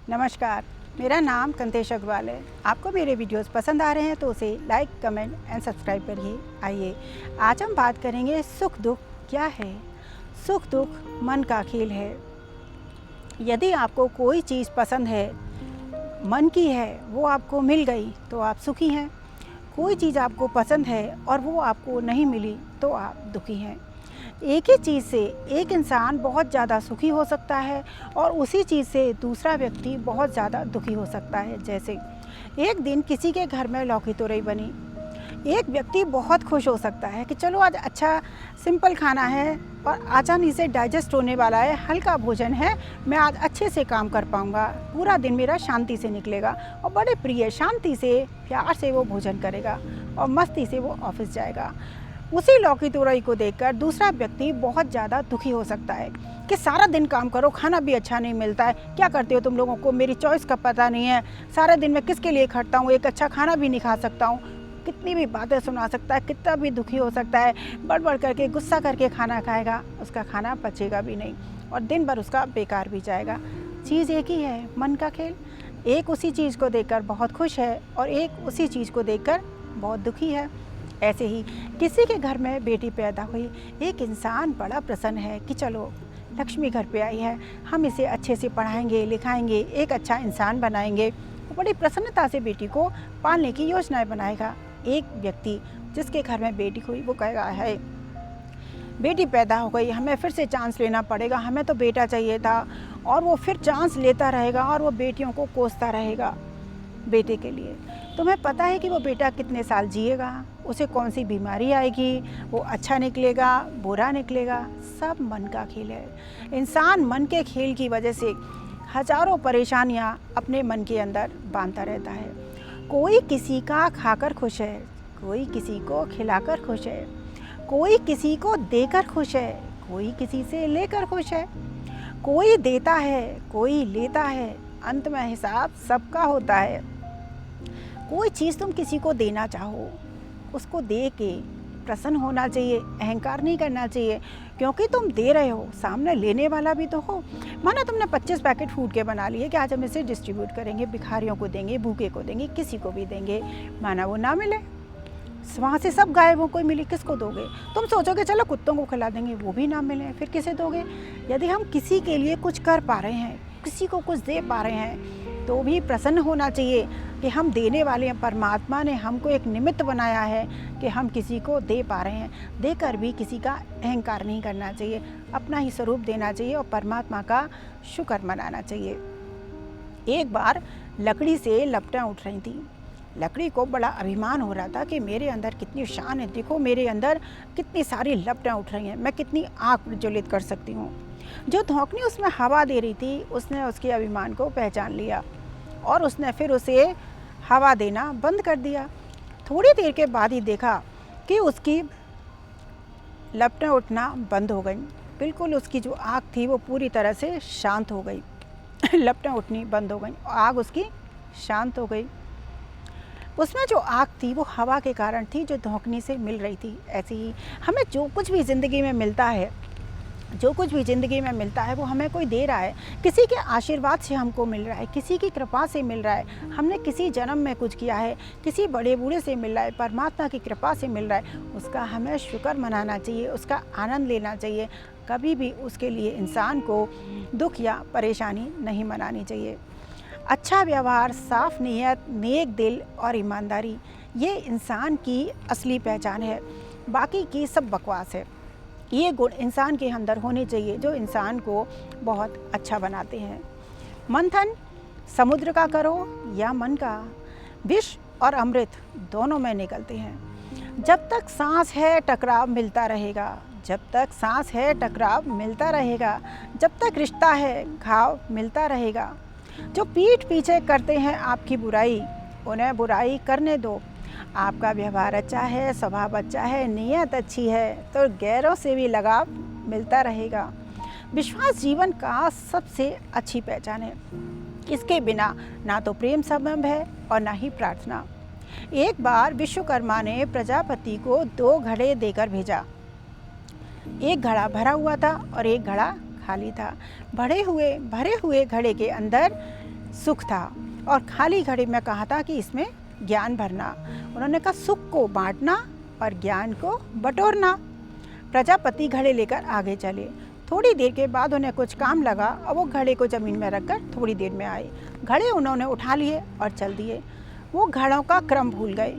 नमस्कार, मेरा नाम कंतेश अग्रवाल है। आपको मेरे वीडियोस पसंद आ रहे हैं तो उसे लाइक, कमेंट एंड सब्सक्राइब करिए। आइए आज हम बात करेंगे सुख दुख क्या है। सुख दुख मन का खेल है। यदि आपको कोई चीज़ पसंद है, मन की है, वो आपको मिल गई तो आप सुखी हैं। कोई चीज़ आपको पसंद है और वो आपको नहीं मिली तो आप दुखी हैं। एक ही चीज़ से एक इंसान बहुत ज़्यादा सुखी हो सकता है और उसी चीज़ से दूसरा व्यक्ति बहुत ज़्यादा दुखी हो सकता है। जैसे एक दिन किसी के घर में लौकी तोरई बनी, एक व्यक्ति बहुत खुश हो सकता है कि चलो आज अच्छा सिंपल खाना है और आसानी से डाइजेस्ट होने वाला है, हल्का भोजन है, मैं आज अच्छे से काम कर पाऊँगा, पूरा दिन मेरा शांति से निकलेगा। और बड़े प्रिय शांति से प्यार से वो भोजन करेगा और मस्ती से वो ऑफिस जाएगा। उसी लौकी तोरई को देखकर दूसरा व्यक्ति बहुत ज़्यादा दुखी हो सकता है कि सारा दिन काम करो, खाना भी अच्छा नहीं मिलता है, क्या करते हो तुम लोगों को, मेरी चॉइस का पता नहीं है, सारा दिन मैं किसके लिए खटता हूँ, एक अच्छा खाना भी नहीं खा सकता हूँ। कितनी भी बातें सुना सकता है, कितना भी दुखी हो सकता है, बढ़ करके गुस्सा करके खाना खाएगा, उसका खाना पचेगा भी नहीं और दिन भर उसका बेकार भी जाएगा। चीज़ एक ही है, मन का खेल। एक उसी चीज़ को देखकर बहुत खुश है और एक उसी चीज़ को देखकर बहुत दुखी है। ऐसे ही किसी के घर में बेटी पैदा हुई, एक इंसान बड़ा प्रसन्न है कि चलो लक्ष्मी घर पे आई है, हम इसे अच्छे से पढ़ाएंगे लिखाएंगे, एक अच्छा इंसान बनाएंगे। वो बड़ी प्रसन्नता से बेटी को पालने की योजनाएं बनाएगा। एक व्यक्ति जिसके घर में बेटी हुई वो कहेगा है बेटी पैदा हो गई, हमें फिर से चांस लेना पड़ेगा, हमें तो बेटा चाहिए था। और वो फिर चांस लेता रहेगा और वो बेटियों को कोसता रहेगा बेटे के लिए। तुम्हें पता है कि वो बेटा कितने साल जिएगा, उसे कौन सी बीमारी आएगी, वो अच्छा निकलेगा बुरा निकलेगा, सब मन का खेल है। इंसान मन के खेल की वजह से हजारों परेशानियां अपने मन के अंदर बांधता रहता है। कोई किसी का खाकर खुश है, कोई किसी को खिलाकर खुश है, कोई किसी को देकर खुश है, कोई किसी से लेकर खुश है। कोई देता है, कोई लेता है, अंत में हिसाब सबका होता है। कोई चीज़ तुम किसी को देना चाहो, उसको दे के प्रसन्न होना चाहिए, अहंकार नहीं करना चाहिए, क्योंकि तुम दे रहे हो, सामने लेने वाला भी तो हो। माना तुमने 25 पैकेट फूड के बना लिए कि आज हम इसे डिस्ट्रीब्यूट करेंगे, भिखारियों को देंगे, भूखे को देंगे, किसी को भी देंगे। माना वो ना मिले, वहाँ से सब गायब हो, कोई मिली, किसको दोगे? तुम सोचोगे चलो कुत्तों को खिला देंगे, वो भी ना मिले, फिर किसे दोगे? यदि हम किसी के लिए कुछ कर पा रहे हैं, किसी को कुछ दे पा रहे हैं, तो भी प्रसन्न होना चाहिए कि हम देने वाले हैं। परमात्मा ने हमको एक निमित्त बनाया है कि हम किसी को दे पा रहे हैं। देकर भी किसी का अहंकार नहीं करना चाहिए, अपना ही स्वरूप देना चाहिए और परमात्मा का शुक्र मनाना चाहिए। एक बार लकड़ी से लपटें उठ रही थी। लकड़ी को बड़ा अभिमान हो रहा था कि मेरे अंदर कितनी शान है, देखो मेरे अंदर कितनी सारी लपटें उठ रही हैं, मैं कितनी आग प्रज्वलित कर सकती हूँ। जो धौंकनी उसमें हवा दे रही थी, उसने उसके अभिमान को पहचान लिया और उसने फिर उसे हवा देना बंद कर दिया। थोड़ी देर के बाद ही देखा कि उसकी लपटें उठना बंद हो गई। बिल्कुल उसकी जो आग थी वो पूरी तरह से शांत हो गई। लपटें उठनी बंद हो गई, आग उसकी शांत हो गई। उसमें जो आग थी वो हवा के कारण थी, जो धौंकनी से मिल रही थी। ऐसे ही हमें जो कुछ भी ज़िंदगी में मिलता है, जो कुछ भी ज़िंदगी में मिलता है वो हमें कोई दे रहा है, किसी के आशीर्वाद से हमको मिल रहा है, किसी की कृपा से मिल रहा है। हमने किसी जन्म में कुछ किया है, किसी बड़े बूढ़े से मिल रहा है, परमात्मा की कृपा से मिल रहा है, उसका हमें शुक्र मनाना चाहिए, उसका आनंद लेना चाहिए। कभी भी उसके लिए इंसान को दुख या परेशानी नहीं मनानी चाहिए। अच्छा व्यवहार, साफ नीयत, नेक दिल और ईमानदारी, ये इंसान की असली पहचान है। बाकी की सब बकवास है। ये गुण इंसान के अंदर होने चाहिए जो इंसान को बहुत अच्छा बनाते हैं। मंथन समुद्र का करो या मन का, विष और अमृत दोनों में निकलते हैं। जब तक सांस है टकराव मिलता रहेगा, जब तक सांस है टकराव मिलता रहेगा, जब तक रिश्ता है घाव मिलता रहेगा। जो पीठ पीछे करते हैं आपकी बुराई, उन्हें बुराई करने दो। आपका व्यवहार अच्छा है, स्वभाव अच्छा है, नीयत अच्छी है तो गैरों से भी लगाव मिलता रहेगा। विश्वास जीवन का सबसे अच्छी पहचान है। इसके बिना ना तो प्रेम संबंध है और ना ही प्रार्थना। एक बार विश्वकर्मा ने प्रजापति को 2 घड़े देकर भेजा। एक घड़ा भरा हुआ था और एक घड़ा खाली था। भरे हुए घड़े के अंदर सुख था और खाली घड़े में कहा था कि इसमें ज्ञान भरना। उन्होंने कहा सुख को बांटना और ज्ञान को बटोरना। प्रजापति घड़े लेकर आगे चले। थोड़ी देर के बाद उन्हें कुछ काम लगा और वो घड़े को ज़मीन में रखकर थोड़ी देर में आए। घड़े उन्होंने उठा लिए और चल दिए। वो घड़ों का क्रम भूल गए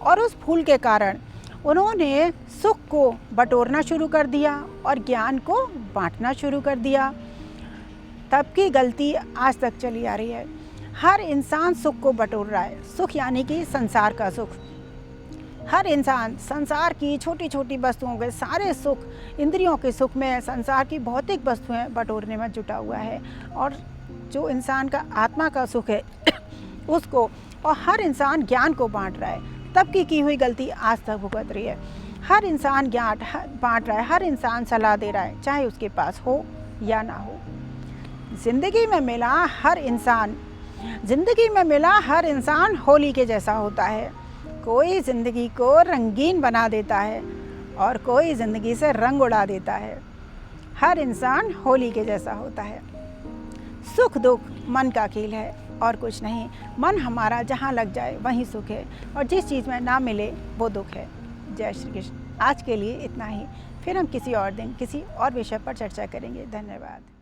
और उस भूल के कारण उन्होंने सुख को बटोरना शुरू कर दिया और ज्ञान को बांटना शुरू कर दिया। तब की गलती आज तक चली आ रही है। हर इंसान सुख को बटोर रहा है। सुख यानी कि संसार का सुख। हर इंसान संसार की छोटी छोटी वस्तुओं के सारे सुख, इंद्रियों के सुख में, संसार की भौतिक वस्तुएं बटोरने में जुटा हुआ है। और जो इंसान का आत्मा का सुख है उसको, और हर इंसान ज्ञान को बांट रहा है। तब की हुई गलती आज तक भुगत रही है। हर इंसान ज्ञान बांट रहा है, हर इंसान सलाह दे रहा है, चाहे उसके पास हो या ना हो। जिंदगी में मिला हर इंसान होली के जैसा होता है। कोई ज़िंदगी को रंगीन बना देता है और कोई ज़िंदगी से रंग उड़ा देता है। हर इंसान होली के जैसा होता है। सुख दुख मन का खेल है और कुछ नहीं। मन हमारा जहाँ लग जाए वहीं सुख है और जिस चीज़ में ना मिले वो दुख है। जय श्री कृष्ण। आज के लिए इतना ही। फिर हम किसी और दिन किसी और विषय पर चर्चा करेंगे। धन्यवाद।